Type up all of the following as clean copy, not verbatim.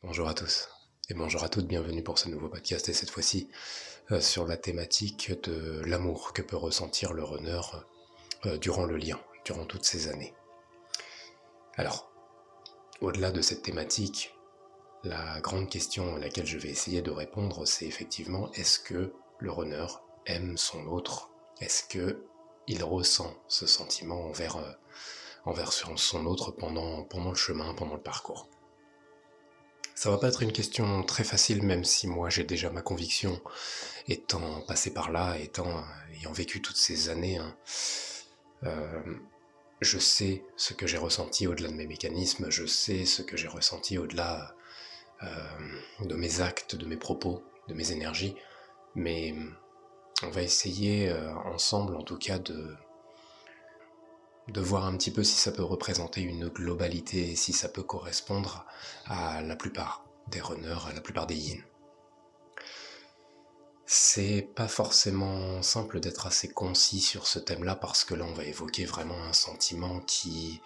Bonjour à tous et bonjour à toutes, bienvenue pour ce nouveau podcast et cette fois-ci sur la thématique de l'amour que peut ressentir le runner durant le lien, durant toutes ces années. Alors, au-delà de cette thématique, la grande question à laquelle je vais essayer de répondre, c'est effectivement est-ce que le runner aime son autre? Est-ce que il ressent ce sentiment envers son autre pendant le chemin, pendant le parcours? Ça va pas être une question très facile, même si moi j'ai déjà ma conviction, étant passé par là, ayant vécu toutes ces années. Euh, je sais ce que j'ai ressenti au-delà de mes mécanismes, je sais ce que j'ai ressenti au-delà de mes actes, de mes propos, de mes énergies, mais on va essayer ensemble en tout cas de voir un petit peu si ça peut représenter une globalité et si ça peut correspondre à la plupart des runners, à la plupart des yin. C'est pas forcément simple d'être assez concis sur ce thème-là parce que là on va évoquer vraiment un sentiment qui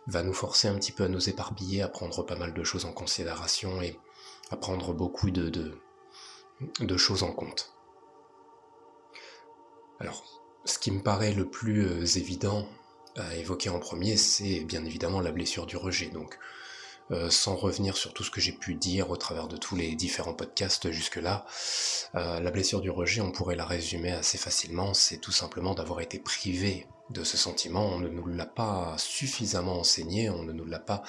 va nous forcer un petit peu à nous éparpiller, à prendre pas mal de choses en considération et à prendre beaucoup de choses en compte. Alors, ce qui me paraît le plus évident à évoquer en premier, c'est bien évidemment la blessure du rejet. Donc, sans revenir sur tout ce que j'ai pu dire au travers de tous les différents podcasts jusque-là, la blessure du rejet, on pourrait la résumer assez facilement, c'est tout simplement d'avoir été privé de ce sentiment, on ne nous l'a pas suffisamment enseigné, on ne nous l'a pas...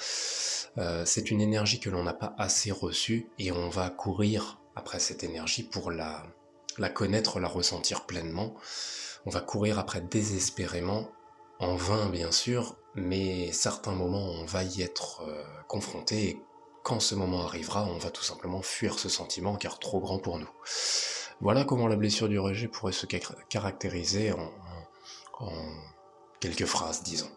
c'est une énergie que l'on n'a pas assez reçue, et on va courir après cette énergie pour la connaître, la ressentir pleinement, on va courir après désespérément, en vain bien sûr, mais certains moments on va y être confronté, et quand ce moment arrivera, on va tout simplement fuir ce sentiment car trop grand pour nous. Voilà comment la blessure du rejet pourrait se caractériser en quelques phrases, disons.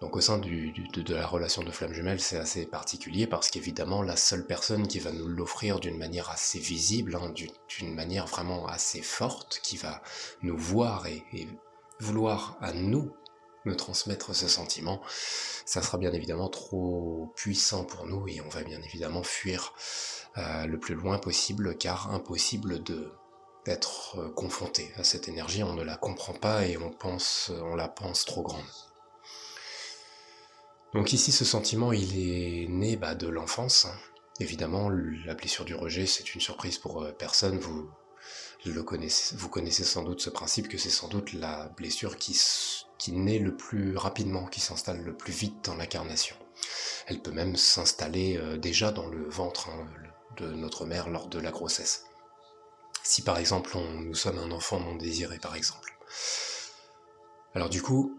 Donc au sein de la relation de flamme jumelle, c'est assez particulier parce qu'évidemment, la seule personne qui va nous l'offrir d'une manière assez visible, d'une manière vraiment assez forte, qui va nous voir et vouloir à nous transmettre ce sentiment, ça sera bien évidemment trop puissant pour nous et on va bien évidemment fuir le plus loin possible, car impossible d'être confronté à cette énergie, on ne la comprend pas et on la pense trop grande. Donc ici, ce sentiment, il est né de l'enfance. Évidemment, la blessure du rejet, c'est une surprise pour personne. Vous connaissez sans doute ce principe que c'est sans doute la blessure qui naît le plus rapidement, qui s'installe le plus vite dans l'incarnation. Elle peut même s'installer déjà dans le ventre de notre mère lors de la grossesse. Si par exemple nous sommes un enfant non désiré par exemple. Alors du coup,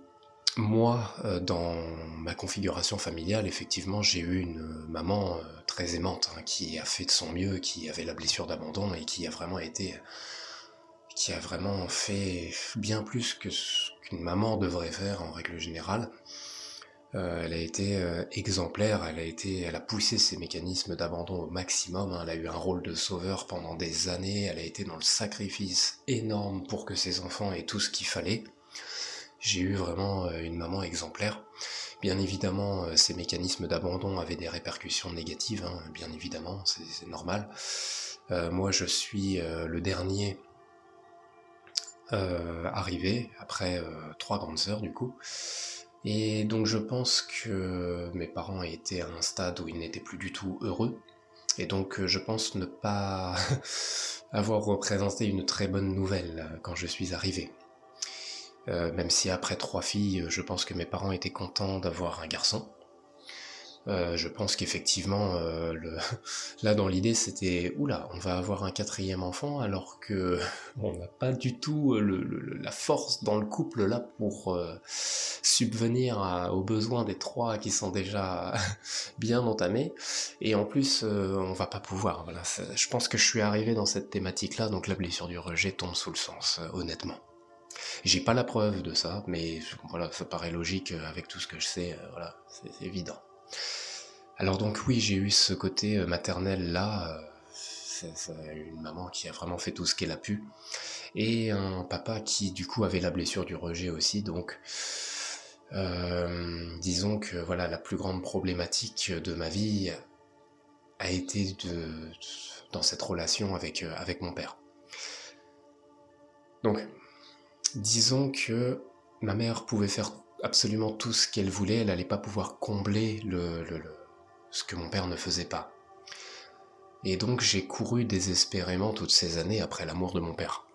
moi, dans ma configuration familiale, effectivement, j'ai eu une maman très aimante, qui a fait de son mieux, qui avait la blessure d'abandon et qui a vraiment fait bien plus que ce qu'une maman devrait faire en règle générale. Elle a été exemplaire, elle a poussé ses mécanismes d'abandon au maximum, elle a eu un rôle de sauveur pendant des années, elle a été dans le sacrifice énorme pour que ses enfants aient tout ce qu'il fallait. J'ai eu vraiment une maman exemplaire. Bien évidemment, ces mécanismes d'abandon avaient des répercussions négatives, bien évidemment, c'est normal. Moi, je suis le dernier arrivé, après 3 grandes sœurs du coup. Et donc je pense que mes parents étaient à un stade où ils n'étaient plus du tout heureux. Et donc je pense ne pas avoir représenté une très bonne nouvelle quand je suis arrivé. Même si après 3 filles, je pense que mes parents étaient contents d'avoir un garçon. Je pense qu'effectivement, là dans l'idée c'était oula, on va avoir un quatrième enfant alors que on n'a pas du tout la force dans le couple là pour subvenir aux besoins des 3 qui sont déjà bien entamés. Et en plus, on va pas pouvoir. Voilà, je pense que je suis arrivé dans cette thématique là, donc la blessure du rejet tombe sous le sens, honnêtement. J'ai pas la preuve de ça, mais voilà, ça paraît logique avec tout ce que je sais, voilà, c'est évident. Alors donc oui, j'ai eu ce côté maternel là, c'est une maman qui a vraiment fait tout ce qu'elle a pu, et un papa qui du coup avait la blessure du rejet aussi, donc disons que voilà, la plus grande problématique de ma vie a été dans cette relation avec mon père. Donc, disons que ma mère pouvait faire absolument tout ce qu'elle voulait, elle n'allait pas pouvoir combler ce que mon père ne faisait pas. Et donc j'ai couru désespérément toutes ces années après l'amour de mon père.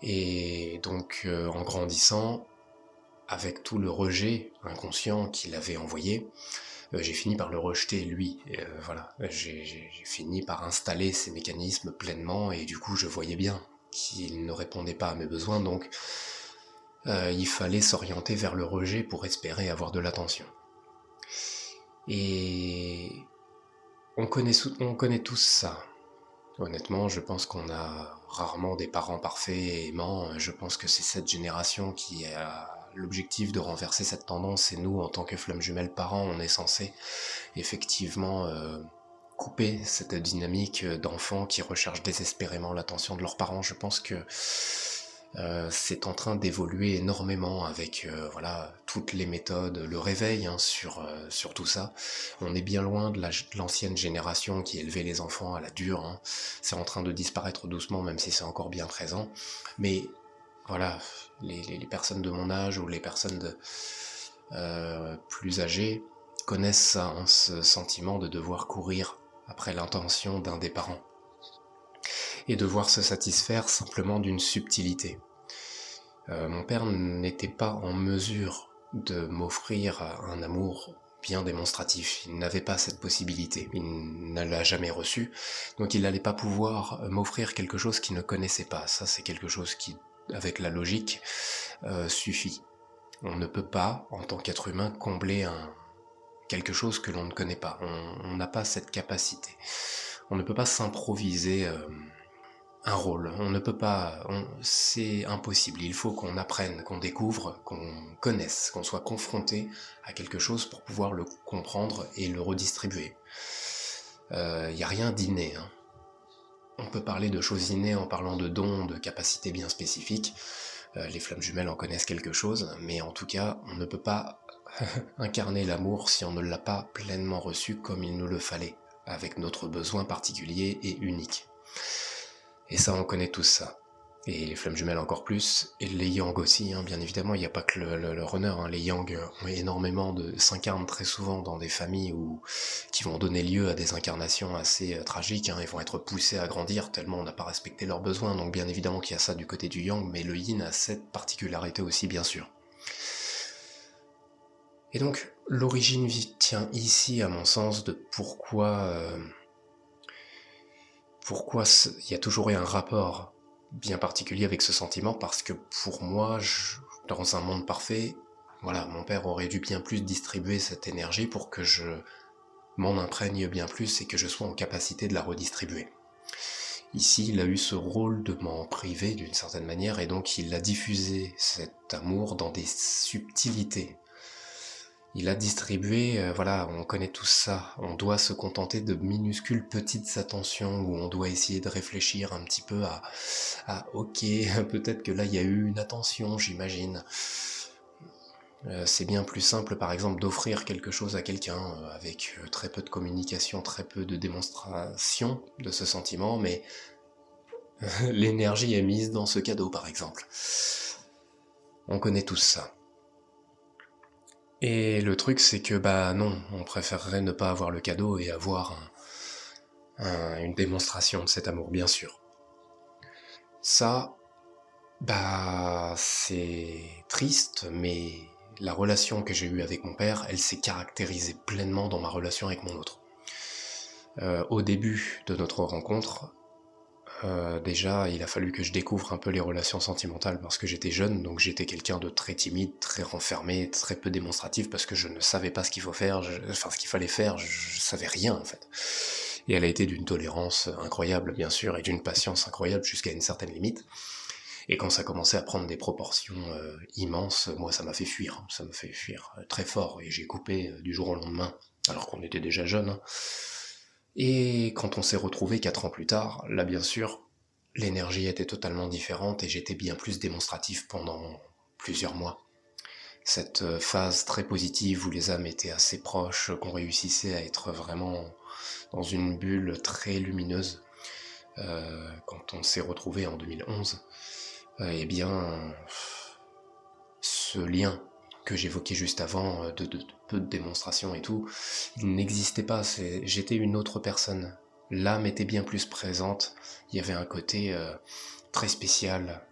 Et donc en grandissant, avec tout le rejet inconscient qu'il avait envoyé, j'ai fini par le rejeter lui. Voilà, j'ai fini par installer ces mécanismes pleinement et du coup je voyais bien qu'il ne répondait pas à mes besoins, donc il fallait s'orienter vers le rejet pour espérer avoir de l'attention. Et on connaît tous ça. Honnêtement, je pense qu'on a rarement des parents parfaits et aimants. Je pense que c'est cette génération qui a l'objectif de renverser cette tendance, et nous, en tant que flammes jumelles parents, on est censé effectivement couper cette dynamique d'enfants qui recherchent désespérément l'attention de leurs parents. Je pense que c'est en train d'évoluer énormément avec voilà, toutes les méthodes, le réveil sur tout ça. On est bien loin de l'ancienne génération qui élevait les enfants à la dure. Hein. C'est en train de disparaître doucement, même si c'est encore bien présent. Mais voilà, les personnes de mon âge ou les personnes plus âgées connaissent ça, hein, ce sentiment de devoir courir après l'intention d'un des parents et devoir se satisfaire simplement d'une subtilité. Mon père n'était pas en mesure de m'offrir un amour bien démonstratif. Il n'avait pas cette possibilité. Il ne l'a jamais reçu. Donc il n'allait pas pouvoir m'offrir quelque chose qu'il ne connaissait pas. Ça, c'est quelque chose qui, avec la logique, suffit. On ne peut pas, en tant qu'être humain, combler quelque chose que l'on ne connaît pas. On n'a pas cette capacité. On ne peut pas s'improviser un rôle. On ne peut pas... c'est impossible. Il faut qu'on apprenne, qu'on découvre, qu'on connaisse, qu'on soit confronté à quelque chose pour pouvoir le comprendre et le redistribuer. Il n'y a rien d'inné. Hein. On peut parler de choses innées en parlant de dons, de capacités bien spécifiques. Les flammes jumelles en connaissent quelque chose, mais en tout cas, on ne peut pas incarner l'amour si on ne l'a pas pleinement reçu comme il nous le fallait, avec notre besoin particulier et unique. Et ça, on connaît tous ça. Et les flammes jumelles encore plus, et les yang aussi, hein, bien évidemment, il n'y a pas que le runner, hein, les yang ont énormément s'incarnent très souvent dans des familles qui vont donner lieu à des incarnations assez tragiques, hein, ils vont être poussés à grandir tellement on n'a pas respecté leurs besoins, donc bien évidemment qu'il y a ça du côté du yang, mais le yin a cette particularité aussi, bien sûr. Et donc, l'origine tient ici, à mon sens, de pourquoi il y a toujours eu un rapport bien particulier avec ce sentiment, parce que pour moi, dans un monde parfait, voilà, mon père aurait dû bien plus distribuer cette énergie pour que je m'en imprègne bien plus et que je sois en capacité de la redistribuer. Ici, il a eu ce rôle de m'en priver d'une certaine manière, et donc il a diffusé cet amour dans des subtilités. Il a distribué, voilà, on connaît tous ça, on doit se contenter de minuscules petites attentions où on doit essayer de réfléchir un petit peu à ok, peut-être que là il y a eu une attention, j'imagine. C'est bien plus simple par exemple d'offrir quelque chose à quelqu'un avec très peu de communication, très peu de démonstration de ce sentiment, mais l'énergie est mise dans ce cadeau par exemple. On connaît tous ça. Et le truc, c'est que, non, on préférerait ne pas avoir le cadeau et avoir une démonstration de cet amour, bien sûr. Ça, c'est triste, mais la relation que j'ai eue avec mon père, elle s'est caractérisée pleinement dans ma relation avec mon autre. Au début de notre rencontre, déjà, il a fallu que je découvre un peu les relations sentimentales parce que j'étais jeune, donc j'étais quelqu'un de très timide, très renfermé, très peu démonstratif parce que je ne savais pas ce qu'il ce qu'il fallait faire, je savais rien en fait. Et elle a été d'une tolérance incroyable, bien sûr, et d'une patience incroyable jusqu'à une certaine limite. Et quand ça commençait à prendre des proportions immenses, moi ça m'a fait fuir très fort, et j'ai coupé du jour au lendemain, alors qu'on était déjà jeunes. Hein. Et quand on s'est retrouvés 4 ans plus tard, là bien sûr, l'énergie était totalement différente et j'étais bien plus démonstratif pendant plusieurs mois. Cette phase très positive où les âmes étaient assez proches, qu'on réussissait à être vraiment dans une bulle très lumineuse. Quand on s'est retrouvé en 2011, eh bien, ce lien que j'évoquais juste avant, de peu de démonstration et tout, il n'existait pas, j'étais une autre personne. L'âme était bien plus présente, il y avait un côté très spécial.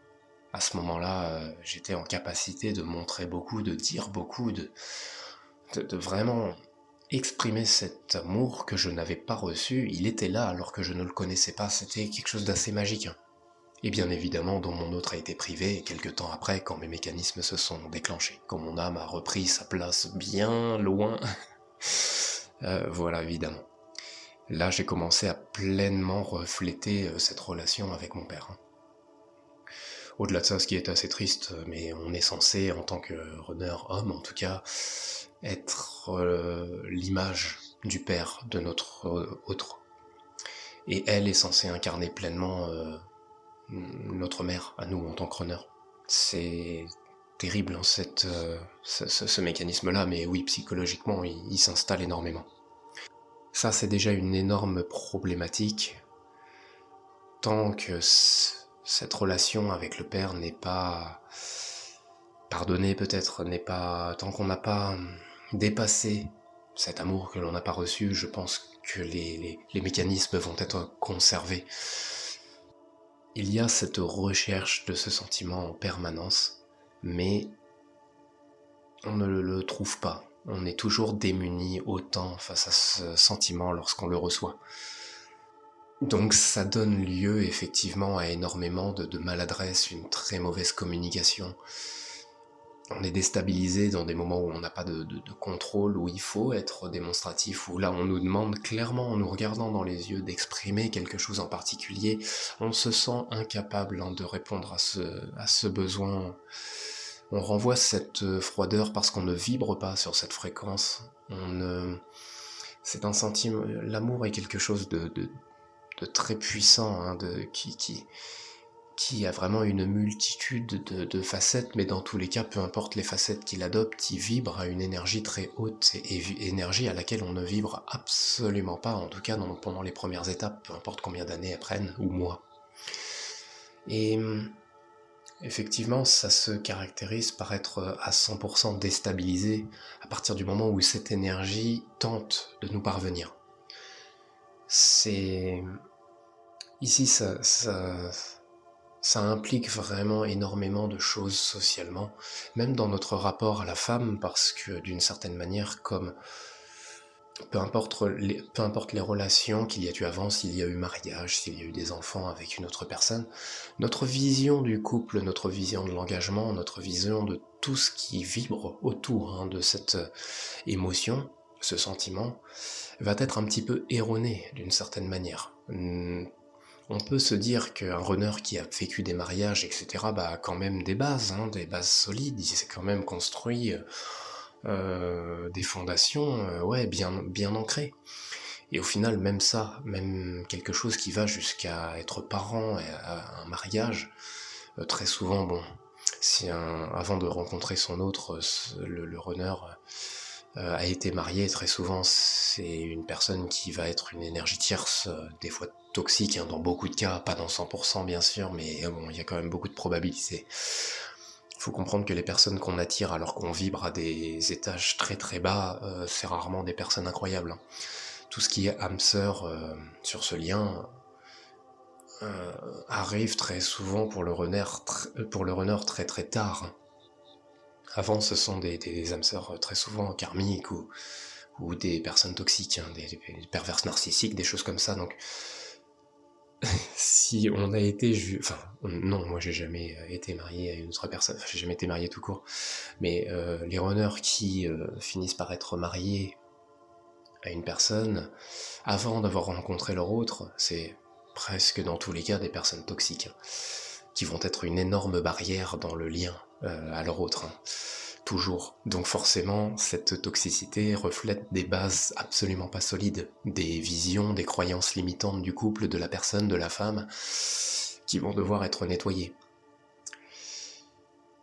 À ce moment-là, j'étais en capacité de montrer beaucoup, de dire beaucoup, de vraiment exprimer cet amour que je n'avais pas reçu. Il était là alors que je ne le connaissais pas, c'était quelque chose d'assez magique. Et bien évidemment, dont mon autre a été privé quelque temps après, quand mes mécanismes se sont déclenchés, quand mon âme a repris sa place bien loin. Voilà, évidemment. Là, j'ai commencé à pleinement refléter cette relation avec mon père. Au-delà de ça, ce qui est assez triste, mais on est censé, en tant que runner homme en tout cas, être l'image du père de notre autre. Et elle est censée incarner pleinement notre mère, à nous en tant que runner. C'est terrible hein, ce mécanisme-là, mais oui, psychologiquement, il s'installe énormément. Ça, c'est déjà une énorme problématique, tant que cette relation avec le père n'est pas pardonnée peut-être, tant qu'on n'a pas dépassé cet amour que l'on n'a pas reçu, je pense que les mécanismes vont être conservés. Il y a cette recherche de ce sentiment en permanence, mais on ne le trouve pas. On est toujours démuni autant face à ce sentiment lorsqu'on le reçoit. Donc ça donne lieu effectivement à énormément de maladresse, une très mauvaise communication. On est déstabilisé dans des moments où on n'a pas de contrôle, où il faut être démonstratif, où là on nous demande clairement en nous regardant dans les yeux d'exprimer quelque chose en particulier. On se sent incapable de répondre à ce besoin. On renvoie cette froideur parce qu'on ne vibre pas sur cette fréquence. C'est un sentiment. L'amour est quelque chose de très puissant, hein, qui a vraiment une multitude de facettes, mais dans tous les cas, peu importe les facettes qu'il adopte, il vibre à une énergie très haute, et énergie à laquelle on ne vibre absolument pas, en tout cas pendant les premières étapes, peu importe combien d'années elles prennent, ou mois. Et effectivement, ça se caractérise par être à 100% déstabilisé à partir du moment où cette énergie tente de nous parvenir. Ici, ça implique vraiment énormément de choses socialement, même dans notre rapport à la femme, parce que d'une certaine manière, comme peu importe les relations qu'il y a eu avant, s'il y a eu mariage, s'il y a eu des enfants avec une autre personne, notre vision du couple, notre vision de l'engagement, notre vision de tout ce qui vibre autour de cette émotion, ce sentiment, va être un petit peu erroné d'une certaine manière. On peut se dire qu'un runner qui a vécu des mariages, etc., a quand même des bases solides, il s'est quand même construit des fondations bien ancrées. Et au final, même ça, même quelque chose qui va jusqu'à être parent et à un mariage, très souvent, avant de rencontrer son autre, le runner a été marié, très souvent c'est une personne qui va être une énergie tierce, des fois toxique, dans beaucoup de cas, pas dans 100% bien sûr, mais il y a quand même beaucoup de probabilités. Il faut comprendre que les personnes qu'on attire alors qu'on vibre à des étages très très bas, c'est rarement des personnes incroyables. Tout ce qui est âme sœur sur ce lien arrive très souvent pour le runner très très tard. Avant, ce sont des âmes sœurs très souvent karmiques ou des personnes toxiques, des perverses narcissiques, des choses comme ça. Donc, si on a été... non, moi j'ai jamais été marié à une autre personne, j'ai jamais été marié tout court, mais les runners qui finissent par être mariés à une personne, avant d'avoir rencontré leur autre, c'est presque dans tous les cas des personnes toxiques, qui vont être une énorme barrière dans le lien à leur autre. Toujours. Donc forcément, cette toxicité reflète des bases absolument pas solides, des visions, des croyances limitantes du couple, de la personne, de la femme, qui vont devoir être nettoyées.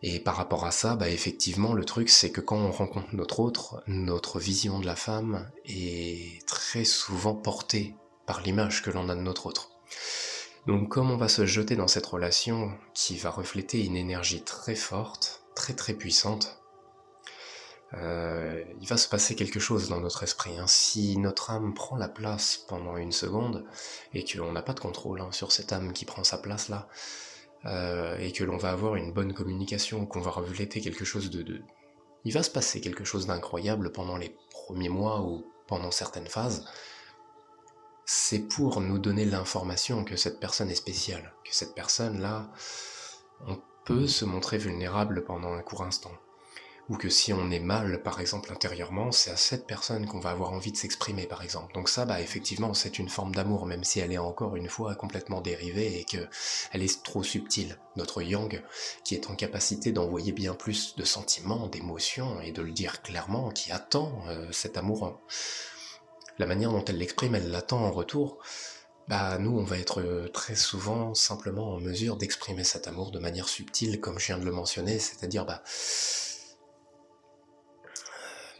Et par rapport à ça, effectivement, le truc, c'est que quand on rencontre notre autre, notre vision de la femme est très souvent portée par l'image que l'on a de notre autre. Donc comme on va se jeter dans cette relation qui va refléter une énergie très forte, très très puissante, il va se passer quelque chose dans notre esprit. Si notre âme prend la place pendant une seconde, et qu'on n'a pas de contrôle sur cette âme qui prend sa place là, et que l'on va avoir une bonne communication, qu'on va refléter quelque chose de... Il va se passer quelque chose d'incroyable pendant les premiers mois ou pendant certaines phases. C'est pour nous donner l'information que cette personne est spéciale, que cette personne-là, on peut se montrer vulnérable pendant un court instant. Ou que si on est mal, par exemple, intérieurement, c'est à cette personne qu'on va avoir envie de s'exprimer, par exemple. Donc ça, effectivement, c'est une forme d'amour, même si elle est encore une fois complètement dérivée et qu'elle est trop subtile. Notre yang, qui est en capacité d'envoyer bien plus de sentiments, d'émotions, et de le dire clairement, qui attend cet amour. La manière dont elle l'exprime, elle l'attend en retour. Nous, on va être très souvent simplement en mesure d'exprimer cet amour de manière subtile, comme je viens de le mentionner, c'est-à-dire,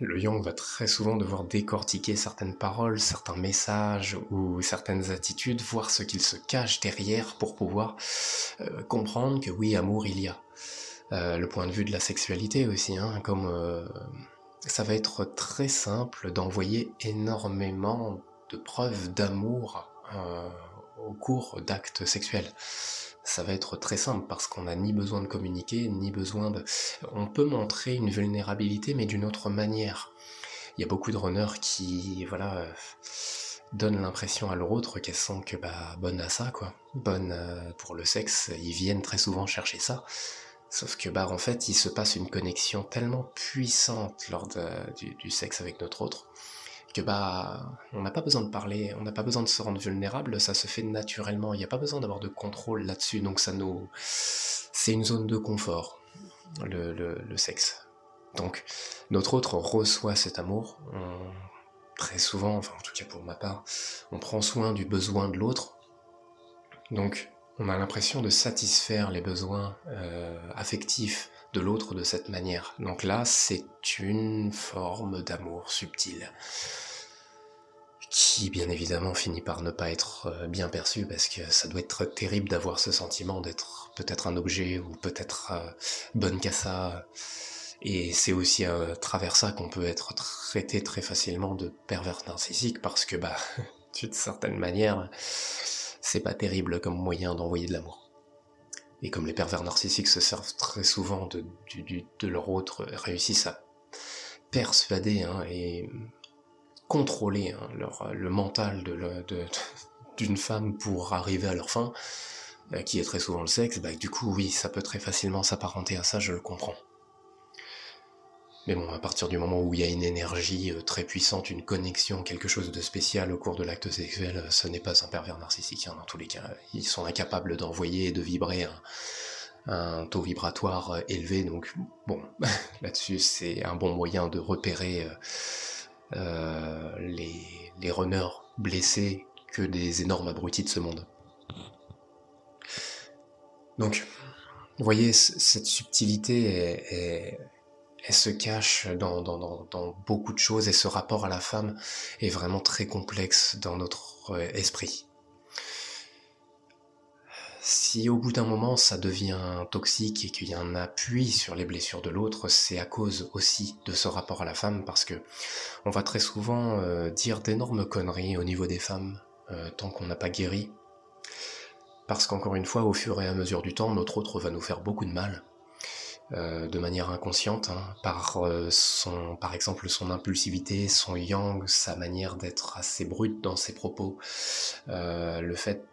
le yang va très souvent devoir décortiquer certaines paroles, certains messages ou certaines attitudes, voir ce qu'il se cache derrière pour pouvoir comprendre que oui, amour il y a. Le point de vue de la sexualité aussi, comme ça va être très simple d'envoyer énormément de preuves d'amour au cours d'actes sexuels. Ça va être très simple parce qu'on n'a ni besoin de communiquer, ni besoin de... On peut montrer une vulnérabilité, mais d'une autre manière. Il y a beaucoup de runners qui, donnent l'impression à leur autre qu'elles sont que, bonnes à ça, quoi. Bonnes pour le sexe, ils viennent très souvent chercher ça. Sauf que, en fait, il se passe une connexion tellement puissante lors du sexe avec notre autre, que on n'a pas besoin de parler, on n'a pas besoin de se rendre vulnérable, ça se fait naturellement, il n'y a pas besoin d'avoir de contrôle là-dessus, donc c'est une zone de confort, le sexe. Donc, notre autre reçoit cet amour, très souvent, enfin en tout cas pour ma part, on prend soin du besoin de l'autre, donc on a l'impression de satisfaire les besoins affectifs de l'autre de cette manière. Donc là, c'est une forme d'amour subtil, qui bien évidemment finit par ne pas être bien perçu, parce que ça doit être terrible d'avoir ce sentiment d'être peut-être un objet, ou peut-être bonne qu'à ça, et c'est aussi à travers ça qu'on peut être traité très facilement de pervers narcissique, parce que d'une certaine manière, c'est pas terrible comme moyen d'envoyer de l'amour. Et comme les pervers narcissiques se servent très souvent de leur autre, réussissent à persuader et contrôler le mental d'une femme pour arriver à leur fin, qui est très souvent le sexe, du coup oui, ça peut très facilement s'apparenter à ça, je le comprends. Mais bon, à partir du moment où il y a une énergie très puissante, une connexion, quelque chose de spécial au cours de l'acte sexuel, ce n'est pas un pervers narcissique, dans tous les cas. Ils sont incapables d'envoyer et de vibrer un taux vibratoire élevé, donc bon, là-dessus c'est un bon moyen de repérer les runners blessés que des énormes abrutis de ce monde. Donc, vous voyez, cette subtilité elle se cache dans beaucoup de choses, et ce rapport à la femme est vraiment très complexe dans notre esprit. Si au bout d'un moment ça devient toxique et qu'il y a un appui sur les blessures de l'autre, c'est à cause aussi de ce rapport à la femme, parce que on va très souvent dire d'énormes conneries au niveau des femmes tant qu'on n'a pas guéri, parce qu'encore une fois, au fur et à mesure du temps, notre autre va nous faire beaucoup de mal. De manière inconsciente, par exemple son impulsivité, son yang, sa manière d'être assez brute dans ses propos, le fait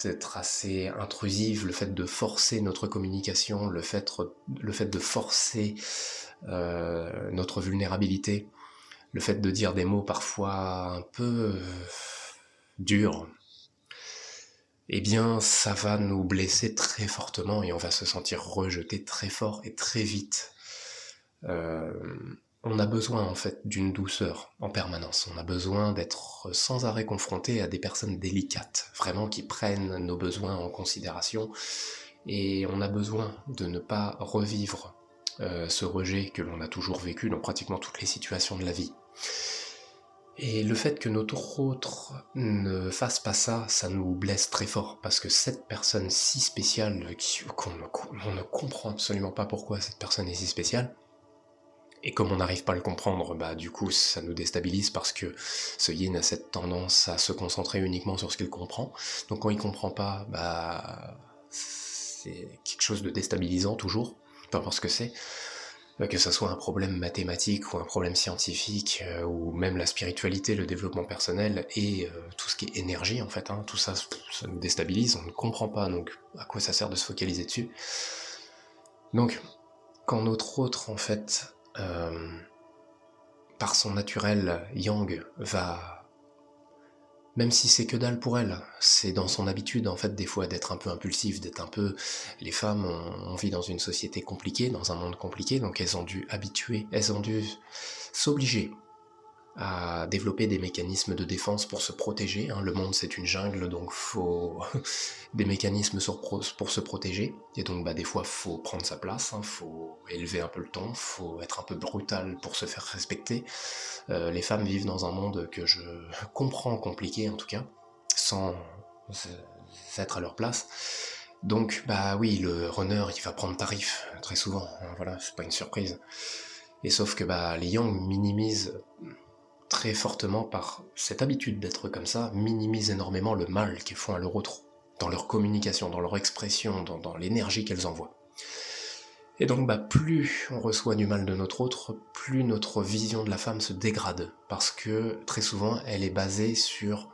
d'être assez intrusive, le fait de forcer notre communication, le fait de forcer notre vulnérabilité, le fait de dire des mots parfois un peu durs, eh bien ça va nous blesser très fortement et on va se sentir rejeté très fort et très vite. On a besoin en fait d'une douceur en permanence, on a besoin d'être sans arrêt confronté à des personnes délicates, vraiment qui prennent nos besoins en considération Et on a besoin de ne pas revivre ce rejet que l'on a toujours vécu dans pratiquement toutes les situations de la vie. Et le fait que notre autre ne fasse pas ça, ça nous blesse très fort, parce que cette personne si spéciale, on ne comprend absolument pas pourquoi cette personne est si spéciale, et comme on n'arrive pas à le comprendre, bah du coup ça nous déstabilise parce que ce yin a cette tendance à se concentrer uniquement sur ce qu'il comprend. Donc quand il comprend pas, bah c'est quelque chose de déstabilisant toujours, peu importe ce que c'est. Que ça soit un problème mathématique ou un problème scientifique, ou même la spiritualité, le développement personnel et tout ce qui est énergie en fait, tout ça, ça nous déstabilise, on ne comprend pas, donc à quoi ça sert de se focaliser dessus. Donc, quand notre autre en fait, par son naturel yang, même si c'est que dalle pour elle, c'est dans son habitude en fait des fois d'être un peu impulsif, d'être un peu... Les femmes, on vit dans une société compliquée, dans un monde compliqué, donc elles ont dû s'obliger à développer des mécanismes de défense pour se protéger. Le monde c'est une jungle, donc faut des mécanismes pour se protéger. Et donc des fois faut prendre sa place, faut élever un peu le ton, faut être un peu brutal pour se faire respecter. Les femmes vivent dans un monde que je comprends compliqué en tout cas, sans être à leur place. Donc oui, le runner il va prendre tarif très souvent, voilà, c'est pas une surprise. Et sauf que les Yang minimisent très fortement par cette habitude d'être comme ça, minimisent énormément le mal qu'ils font à leur autre, dans leur communication, dans leur expression, dans l'énergie qu'elles envoient. Et donc plus on reçoit du mal de notre autre, plus notre vision de la femme se dégrade, parce que très souvent elle est basée sur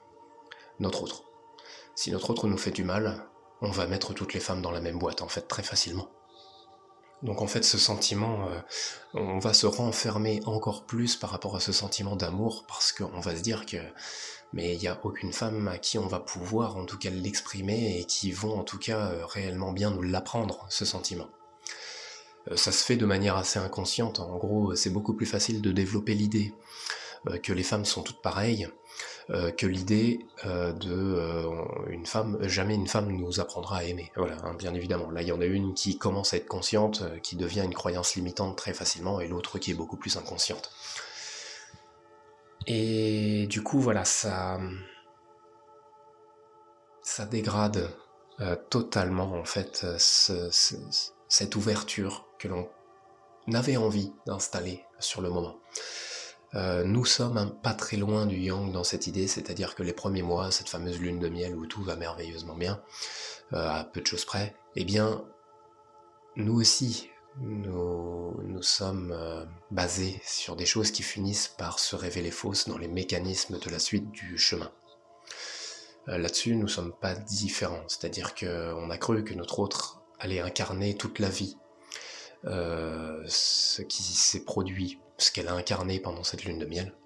notre autre. Si notre autre nous fait du mal, on va mettre toutes les femmes dans la même boîte en fait très facilement. Donc en fait ce sentiment, on va se renfermer encore plus par rapport à ce sentiment d'amour, parce qu'on va se dire que mais il n'y a aucune femme à qui on va pouvoir en tout cas l'exprimer et qui vont en tout cas réellement bien nous l'apprendre, ce sentiment. Ça se fait de manière assez inconsciente, en gros c'est beaucoup plus facile de développer l'idée que les femmes sont toutes pareilles, que l'idée une femme, jamais une femme nous apprendra à aimer. Voilà, bien évidemment. Là, il y en a une qui commence à être consciente, qui devient une croyance limitante très facilement, et l'autre qui est beaucoup plus inconsciente. Et du coup, voilà, ça dégrade totalement, en fait, cette ouverture que l'on avait envie d'installer sur le moment. Nous sommes pas très loin du yang dans cette idée, c'est-à-dire que les premiers mois, cette fameuse lune de miel où tout va merveilleusement bien, à peu de choses près, eh bien, nous aussi, nous sommes basés sur des choses qui finissent par se révéler fausses dans les mécanismes de la suite du chemin. Là-dessus, nous sommes pas différents, c'est-à-dire qu'on a cru que notre autre allait incarner toute la vie, ce qui s'est produit, ce qu'elle a incarné pendant cette lune de miel.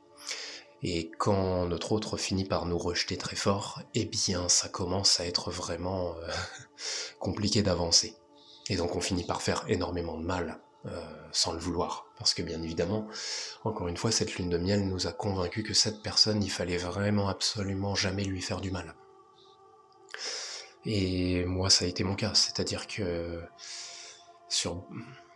Et quand notre autre finit par nous rejeter très fort, eh bien ça commence à être vraiment compliqué d'avancer. Et donc on finit par faire énormément de mal, sans le vouloir. Parce que bien évidemment, encore une fois, cette lune de miel nous a convaincus que cette personne, il fallait vraiment absolument jamais lui faire du mal. Et moi ça a été mon cas, c'est-à-dire que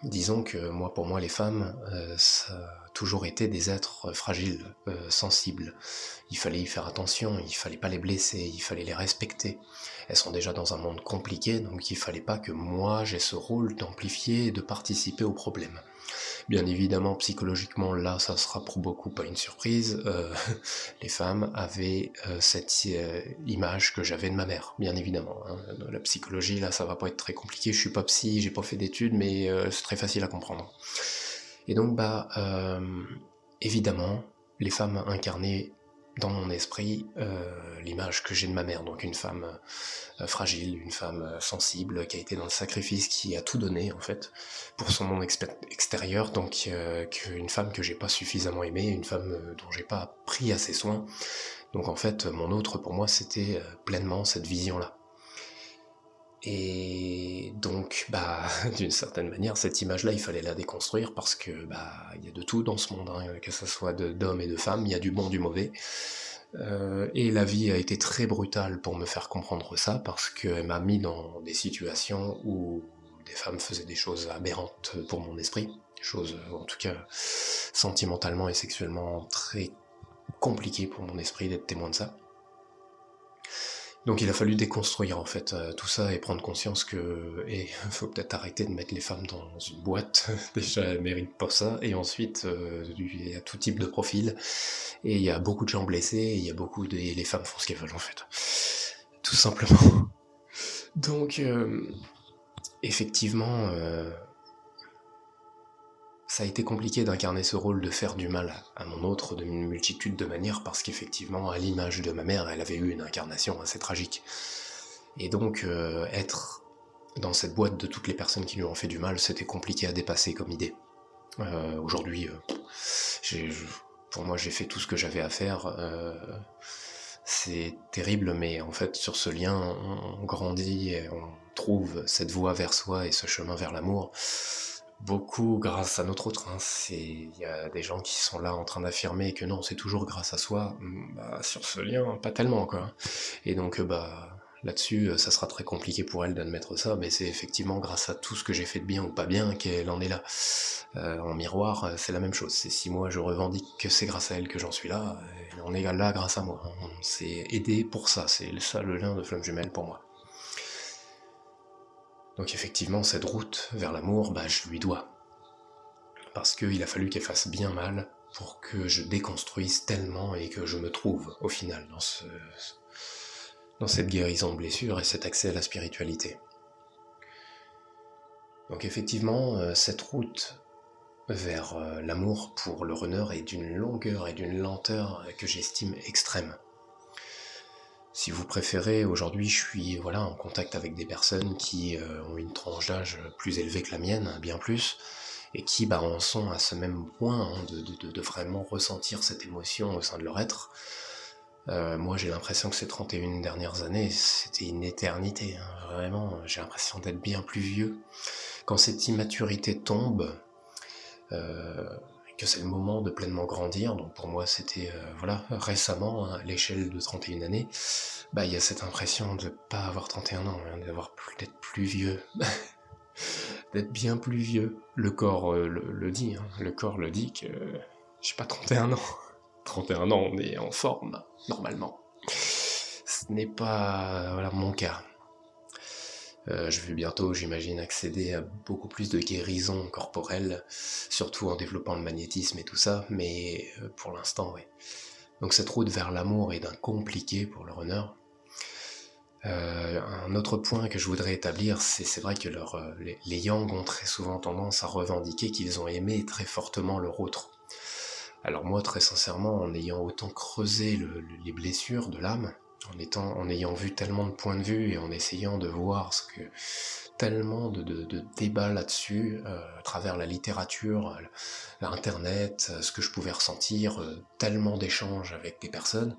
disons que pour moi les femmes, ça a toujours été des êtres fragiles, sensibles. Il fallait y faire attention, il fallait pas les blesser, il fallait les respecter. Elles sont déjà dans un monde compliqué, donc il fallait pas que moi j'ai ce rôle d'amplifier et de participer au problème. Bien évidemment, psychologiquement, là, ça sera pour beaucoup pas une surprise. Les femmes avaient cette image que j'avais de ma mère, bien évidemment. La psychologie, là, ça va pas être très compliqué. Je suis pas psy, j'ai pas fait d'études, mais c'est très facile à comprendre. Et donc, évidemment, les femmes incarnaient dans mon esprit l'image que j'ai de ma mère, donc une femme fragile, une femme sensible, qui a été dans le sacrifice, qui a tout donné en fait pour son monde extérieur, donc une femme que j'ai pas suffisamment aimée, une femme dont j'ai pas pris assez soin. Donc en fait, mon autre pour moi c'était pleinement cette vision-là. Et donc, d'une certaine manière, cette image-là, il fallait la déconstruire parce que, il y a de tout dans ce monde, que ce soit d'hommes et de femmes, il y a du bon, du mauvais. Et la vie a été très brutale pour me faire comprendre ça, parce qu'elle m'a mis dans des situations où des femmes faisaient des choses aberrantes pour mon esprit, des choses, en tout cas, sentimentalement et sexuellement très compliquées pour mon esprit d'être témoin de ça. Donc il a fallu déconstruire en fait tout ça et prendre conscience que faut peut-être arrêter de mettre les femmes dans une boîte, déjà elles méritent pas ça, et ensuite il y a tout type de profil, et il y a beaucoup de gens blessés, et il y a et les femmes font ce qu'elles veulent en fait, tout simplement. Donc effectivement ça a été compliqué d'incarner ce rôle de faire du mal à mon autre d'une multitude de manières, parce qu'effectivement, à l'image de ma mère, elle avait eu une incarnation assez tragique. Et donc, être dans cette boîte de toutes les personnes qui lui ont fait du mal, c'était compliqué à dépasser comme idée. Aujourd'hui, pour moi, j'ai fait tout ce que j'avais à faire. C'est terrible, mais en fait, sur ce lien, on grandit et on trouve cette voie vers soi et ce chemin vers l'amour. Beaucoup grâce à notre autre. Il y a des gens qui sont là en train d'affirmer que non, c'est toujours grâce à soi. Sur ce lien, pas tellement, quoi. Et donc, là-dessus, ça sera très compliqué pour elle d'admettre ça, mais c'est effectivement grâce à tout ce que j'ai fait de bien ou pas bien qu'elle en est là. En miroir, c'est la même chose. C'est si moi je revendique que c'est grâce à elle que j'en suis là, on est là grâce à moi. On s'est aidé pour ça. C'est ça le lien de flamme jumelle pour moi. Donc effectivement, cette route vers l'amour, je lui dois. Parce qu'il a fallu qu'elle fasse bien mal pour que je déconstruise tellement et que je me trouve, au final, dans cette guérison de blessure et cet accès à la spiritualité. Donc effectivement, cette route vers l'amour pour le runner est d'une longueur et d'une lenteur que j'estime extrême. Si vous préférez, aujourd'hui je suis en contact avec des personnes qui ont une tranche d'âge plus élevée que la mienne, bien plus, et qui en sont à ce même point de vraiment ressentir cette émotion au sein de leur être. Moi j'ai l'impression que ces 31 dernières années, c'était une éternité, vraiment, j'ai l'impression d'être bien plus vieux. Quand cette immaturité tombe, que c'est le moment de pleinement grandir, donc pour moi c'était récemment, à l'échelle de 31 années, il y a cette impression de pas avoir 31 ans, d'être plus vieux, d'être bien plus vieux. Le corps le dit, le corps le dit que j'ai pas 31 ans. 31 ans, on est en forme, normalement. Ce n'est pas mon cas. Je vais bientôt, j'imagine, accéder à beaucoup plus de guérison corporelle, surtout en développant le magnétisme et tout ça, mais pour l'instant, oui. Donc cette route vers l'amour est d'un compliqué pour le runner. Un autre point que je voudrais établir, c'est vrai que les Yang ont très souvent tendance à revendiquer qu'ils ont aimé très fortement leur autre. Alors moi, très sincèrement, en ayant autant creusé les blessures de l'âme, en ayant vu tellement de points de vue et en essayant de voir tellement de débats là-dessus, à travers la littérature, l'internet, ce que je pouvais ressentir, tellement d'échanges avec des personnes,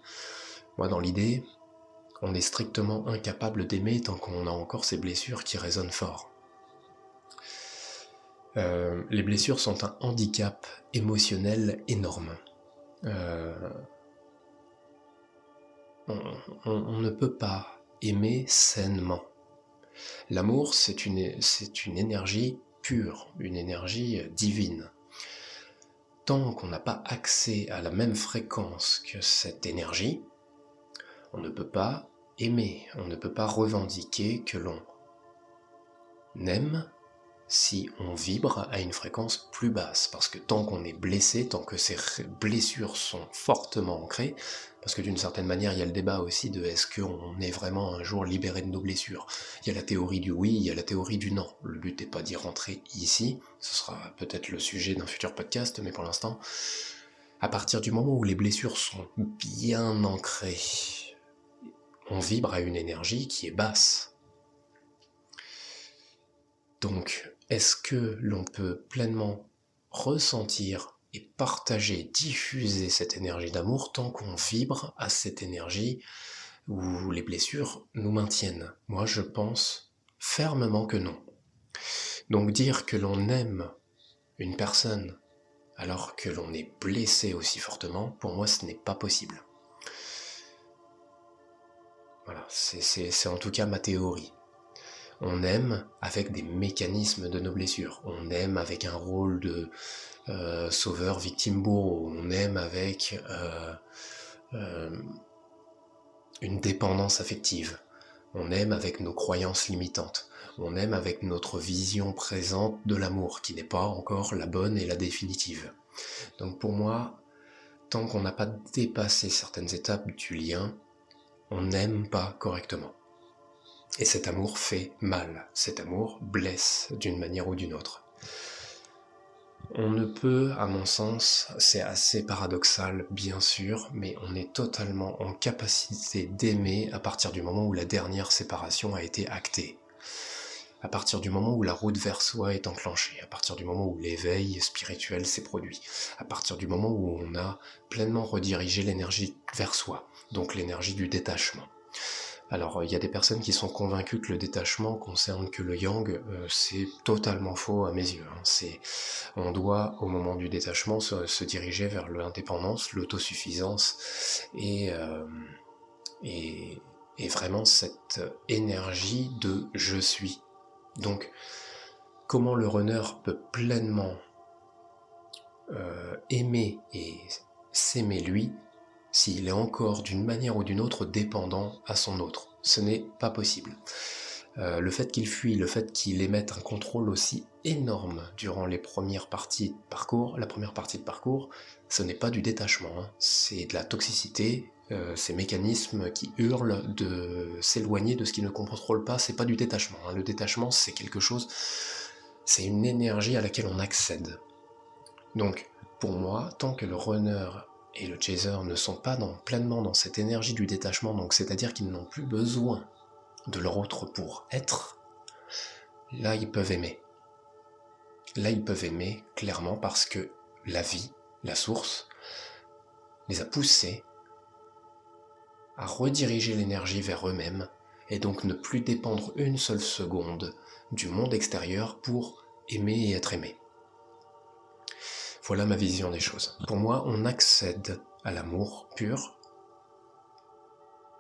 moi dans l'idée, on est strictement incapable d'aimer tant qu'on a encore ces blessures qui résonnent fort. Les blessures sont un handicap émotionnel énorme. On ne peut pas aimer sainement. L'amour, c'est une énergie pure, une énergie divine. Tant qu'on n'a pas accès à la même fréquence que cette énergie, on ne peut pas aimer, on ne peut pas revendiquer que l'on aime si on vibre à une fréquence plus basse, parce que tant qu'on est blessé, tant que ces blessures sont fortement ancrées, parce que d'une certaine manière il y a le débat aussi de est-ce qu'on est vraiment un jour libéré de nos blessures. Il y a la théorie du oui, il y a la théorie du non. Le but n'est pas d'y rentrer ici, ce sera peut-être le sujet d'un futur podcast, mais pour l'instant, à partir du moment où les blessures sont bien ancrées, on vibre à une énergie qui est basse. Donc, est-ce que l'on peut pleinement ressentir et partager, diffuser cette énergie d'amour tant qu'on vibre à cette énergie où les blessures nous maintiennent? Moi, je pense fermement que non. Donc dire que l'on aime une personne alors que l'on est blessé aussi fortement, pour moi, ce n'est pas possible. Voilà, c'est en tout cas ma théorie. On aime avec des mécanismes de nos blessures. On aime avec un rôle de sauveur, victime, bourreau. On aime avec une dépendance affective. On aime avec nos croyances limitantes. On aime avec notre vision présente de l'amour, qui n'est pas encore la bonne et la définitive. Donc pour moi, tant qu'on n'a pas dépassé certaines étapes du lien, on n'aime pas correctement. Et cet amour fait mal, cet amour blesse d'une manière ou d'une autre. On ne peut, à mon sens, c'est assez paradoxal bien sûr, mais on est totalement en capacité d'aimer à partir du moment où la dernière séparation a été actée. À partir du moment où la route vers soi est enclenchée, à partir du moment où l'éveil spirituel s'est produit, à partir du moment où on a pleinement redirigé l'énergie vers soi, donc l'énergie du détachement. Alors, il y a des personnes qui sont convaincues que le détachement concerne que le yang, c'est totalement faux à mes yeux. On doit, au moment du détachement, se diriger vers l'indépendance, l'autosuffisance et vraiment cette énergie de « je suis ». Donc, comment le runner peut pleinement aimer et s'aimer lui, s'il est encore d'une manière ou d'une autre dépendant à son autre. Ce n'est pas possible. Le fait qu'il fuit, le fait qu'il émette un contrôle aussi énorme durant les premières parties de parcours, la première partie de parcours, ce n'est pas du détachement, hein. C'est de la toxicité, ces mécanismes qui hurlent de s'éloigner de ce qui ne contrôle pas, c'est pas du détachement, hein. Le détachement, c'est quelque chose, c'est une énergie à laquelle on accède. Donc, pour moi, tant que le runner et le chaser ne sont pas pleinement dans cette énergie du détachement, donc c'est-à-dire qu'ils n'ont plus besoin de leur autre pour être, là ils peuvent aimer. Là ils peuvent aimer clairement parce que la vie, la source, les a poussés à rediriger l'énergie vers eux-mêmes et donc ne plus dépendre une seule seconde du monde extérieur pour aimer et être aimé. Voilà ma vision des choses. Pour moi, on accède à l'amour pur.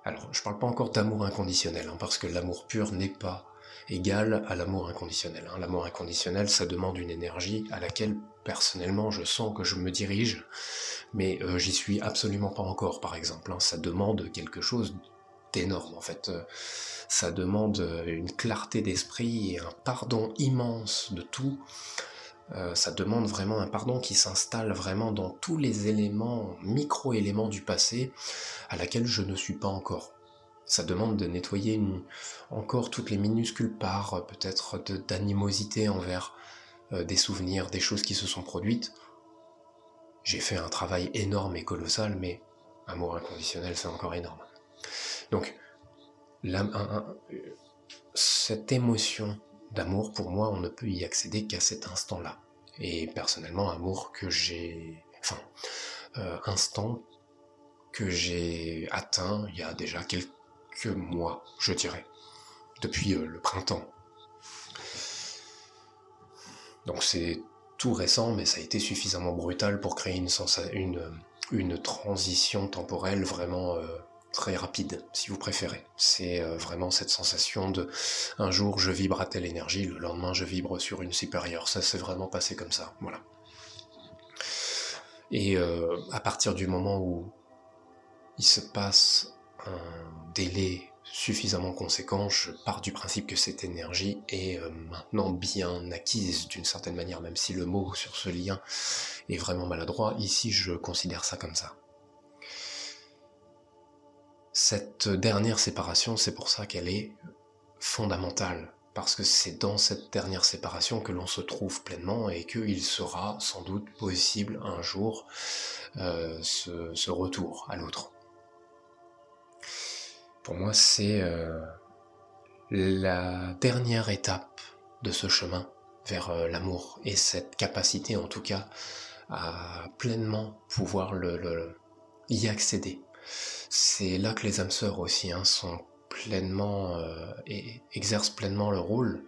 Alors, je parle pas encore d'amour inconditionnel, hein, parce que l'amour pur n'est pas égal à l'amour inconditionnel. Hein. L'amour inconditionnel, ça demande une énergie à laquelle, personnellement, je sens que je me dirige, mais j'y suis absolument pas encore, par exemple. Hein. Ça demande quelque chose d'énorme, en fait. Ça demande une clarté d'esprit et un pardon immense de tout. Ça demande vraiment un pardon qui s'installe vraiment dans tous les éléments, micro-éléments du passé, à laquelle je ne suis pas encore. Ça demande de nettoyer encore toutes les minuscules parts, peut-être d'animosité envers des souvenirs, des choses qui se sont produites. J'ai fait un travail énorme et colossal, mais amour inconditionnel, c'est encore énorme. Donc, cette émotion d'amour, pour moi, on ne peut y accéder qu'à cet instant-là. Et personnellement, amour que j'ai... instant que j'ai atteint il y a déjà quelques mois, je dirais, depuis le printemps. Donc c'est tout récent, mais ça a été suffisamment brutal pour créer une transition temporelle vraiment très rapide, si vous préférez. C'est vraiment cette sensation de un jour je vibre à telle énergie, le lendemain je vibre sur une supérieure. Ça s'est vraiment passé comme ça, voilà. Et à partir du moment où il se passe un délai suffisamment conséquent, je pars du principe que cette énergie est maintenant bien acquise d'une certaine manière, même si le mot sur ce lien est vraiment maladroit. Ici, je considère ça comme ça. Cette dernière séparation, c'est pour ça qu'elle est fondamentale, parce que c'est dans cette dernière séparation que l'on se trouve pleinement et qu'il sera sans doute possible un jour ce retour à l'autre. Pour moi, c'est la dernière étape de ce chemin vers l'amour et cette capacité en tout cas à pleinement pouvoir y accéder. C'est là que les âmes sœurs aussi sont pleinement et exercent pleinement leur rôle.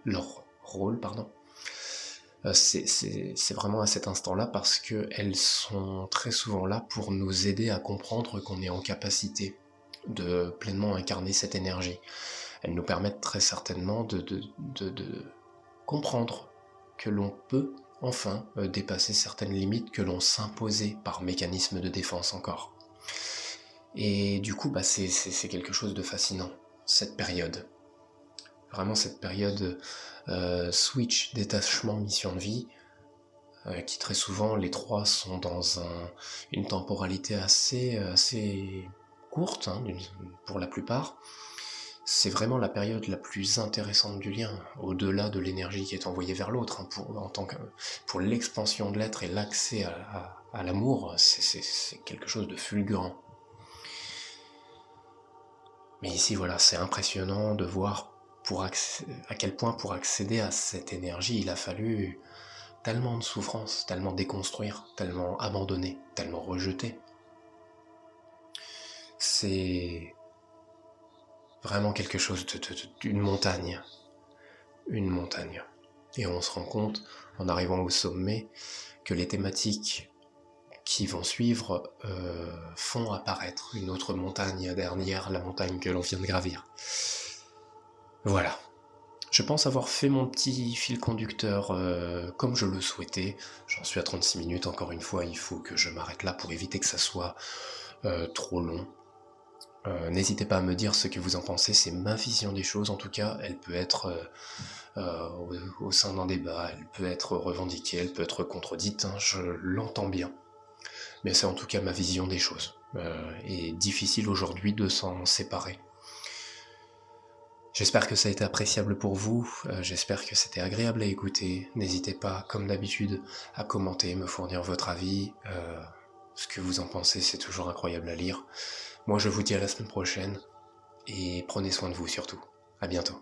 C'est vraiment à cet instant-là parce qu'elles sont très souvent là pour nous aider à comprendre qu'on est en capacité de pleinement incarner cette énergie. Elles nous permettent très certainement de comprendre que l'on peut enfin dépasser certaines limites que l'on s'imposait par mécanisme de défense encore. Et du coup, c'est quelque chose de fascinant, cette période. Vraiment cette période switch, détachement, mission de vie, qui très souvent, les trois sont dans une temporalité assez courte, hein, pour la plupart. C'est vraiment la période la plus intéressante du lien, au-delà de l'énergie qui est envoyée vers l'autre, hein, pour l'expansion de l'être et l'accès à l'amour, c'est quelque chose de fulgurant. Mais ici, voilà, c'est impressionnant de voir à quel point pour accéder à cette énergie, il a fallu tellement de souffrance, tellement déconstruire, tellement abandonner, tellement rejeter. C'est vraiment quelque chose d'une montagne. Une montagne. Et on se rend compte, en arrivant au sommet, que les thématiques qui vont suivre font apparaître une autre montagne derrière la montagne que l'on vient de gravir. Voilà. Je pense avoir fait mon petit fil conducteur comme je le souhaitais. J'en suis à 36 minutes, encore une fois, il faut que je m'arrête là pour éviter que ça soit trop long. N'hésitez pas à me dire ce que vous en pensez, c'est ma vision des choses, en tout cas, elle peut être au sein d'un débat, elle peut être revendiquée, elle peut être contredite, hein, je l'entends bien. Mais c'est en tout cas ma vision des choses, et difficile aujourd'hui de s'en séparer. J'espère que ça a été appréciable pour vous, j'espère que c'était agréable à écouter. N'hésitez pas, comme d'habitude, à commenter, me fournir votre avis. Ce que vous en pensez, c'est toujours incroyable à lire. Moi, je vous dis à la semaine prochaine, et prenez soin de vous surtout. À bientôt.